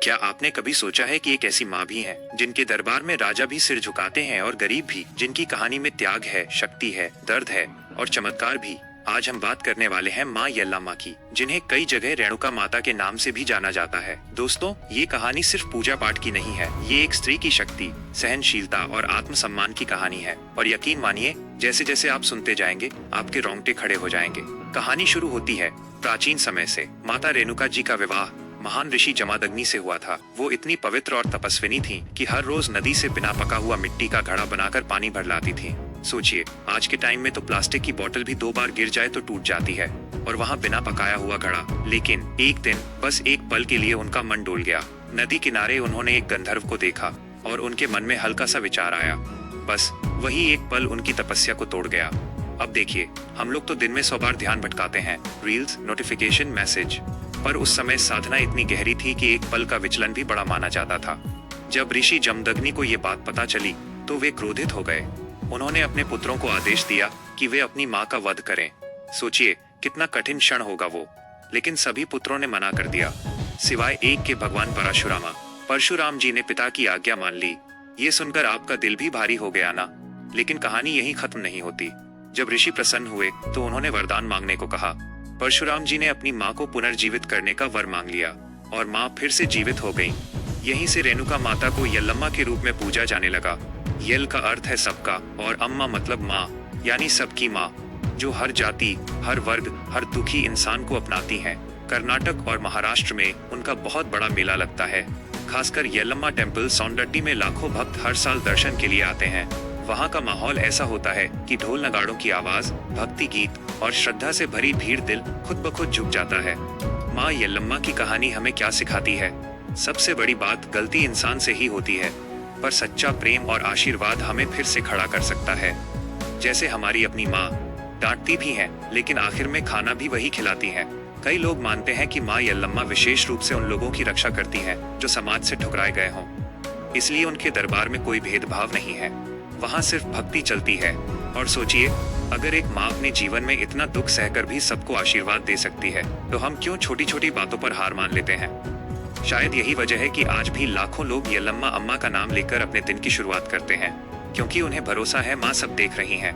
क्या आपने कभी सोचा है कि एक ऐसी माँ भी है जिनके दरबार में राजा भी सिर झुकाते हैं और गरीब भी, जिनकी कहानी में त्याग है, शक्ति है, दर्द है और चमत्कार भी। आज हम बात करने वाले हैं माँ यल्लामा की, जिन्हें कई जगह रेणुका माता के नाम से भी जाना जाता है। दोस्तों, ये कहानी सिर्फ पूजा पाठ की नहीं है, ये एक स्त्री की शक्ति, सहनशीलता और आत्मसम्मान की कहानी है। और यकीन मानिए, जैसे जैसे आप सुनते जाएंगे, आपके रोंगटे खड़े हो जाएंगे। कहानी शुरू होती है प्राचीन समय से। माता रेणुका जी का विवाह महान ऋषि जमदग्नि से हुआ था। वो इतनी पवित्र और तपस्विनी थीं कि हर रोज नदी से बिना पका हुआ मिट्टी का घड़ा बनाकर पानी भर लाती थीं। सोचिए, आज के टाइम में तो प्लास्टिक की बोतल भी 2 बार गिर जाए तो टूट जाती है, और वहाँ बिना पकाया हुआ घड़ा। लेकिन एक दिन, बस एक पल के लिए उनका मन डोल गया। नदी किनारे उन्होंने एक गंधर्व को देखा और उनके मन में हल्का सा विचार आया। बस वही एक पल उनकी तपस्या को तोड़ गया। अब देखिए, हम लोग तो दिन में 100 बार ध्यान भटकाते हैं, रील्स, नोटिफिकेशन, मैसेज, पर उस समय साधना इतनी गहरी थी कि एक पल का विचलन भी बड़ा माना जाता था। जब ऋषि जमदग्नि को ये बात पता चली तो वे क्रोधित हो गए। उन्होंने अपने पुत्रों को आदेश दिया कि वे अपनी माँ का वध करें। सोचिए, कितना कठिन क्षण होगा वो। लेकिन सभी पुत्रों ने मना कर दिया, सिवाय एक के, भगवान परशुरामा। परशुराम जी ने पिता की आज्ञा मान ली। ये सुनकर आपका दिल भी भारी हो गया ना? लेकिन कहानी यहीं खत्म नहीं होती। जब ऋषि प्रसन्न हुए तो उन्होंने वरदान मांगने को कहा। परशुराम जी ने अपनी माँ को पुनर्जीवित करने का वर मांग लिया और माँ फिर से जीवित हो गई। यहीं से रेणुका माता को यल्लम्मा के रूप में पूजा जाने लगा। यल का अर्थ है सबका और अम्मा मतलब माँ, यानी सबकी माँ, जो हर जाति, हर वर्ग, हर दुखी इंसान को अपनाती हैं। कर्नाटक और महाराष्ट्र में उनका बहुत बड़ा मेला लगता है। खासकर यल्लम्मा टेम्पल सौंदड्डी में लाखों भक्त हर साल दर्शन के लिए आते हैं। वहाँ का माहौल ऐसा होता है कि ढोल नगाड़ों की आवाज, भक्ति गीत और श्रद्धा से भरी भीड़ दिल खुद ब खुद झुक जाता है। माँ यल्लम्मा की कहानी हमें क्या सिखाती है? सबसे बड़ी बात, गलती इंसान से ही होती है, पर सच्चा प्रेम और आशीर्वाद हमें फिर से खड़ा कर सकता है। जैसे हमारी अपनी माँ डांटती भी हैं, लेकिन आखिर में खाना भी वही खिलाती हैं। कई लोग मानते हैं कि माँ यल्लम्मा विशेष रूप से उन लोगों की रक्षा करती हैं जो समाज से ठुकराए गए हों। इसलिए उनके दरबार में कोई भेदभाव नहीं है, वहाँ सिर्फ भक्ति चलती है। और सोचिए, अगर एक माँ अपने जीवन में इतना दुख सहकर भी सबको आशीर्वाद दे सकती है, तो हम क्यों छोटी छोटी बातों पर हार मान लेते हैं? शायद यही वजह है कि आज भी लाखों लोग यल्लम्मा अम्मा का नाम लेकर अपने दिन की शुरुआत करते हैं, क्योंकि उन्हें भरोसा है माँ सब देख रही हैं।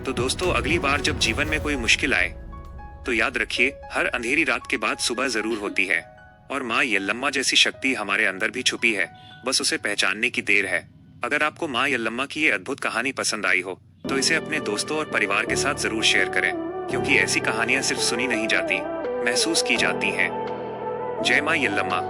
तो दोस्तों, अगली बार जब जीवन में कोई मुश्किल आए तो याद रखिए, हर अंधेरी रात के बाद सुबह जरूर होती है। और माँ यल्लम्मा जैसी शक्ति हमारे अंदर भी छुपी है, बस उसे पहचानने की देर है। अगर आपको माँ यल्लम्मा की ये अद्भुत कहानी पसंद आई हो तो इसे अपने दोस्तों और परिवार के साथ जरूर शेयर करें, क्योंकि ऐसी कहानियां सिर्फ सुनी नहीं जाती, महसूस की जाती हैं। जय माँ यल्लम्मा।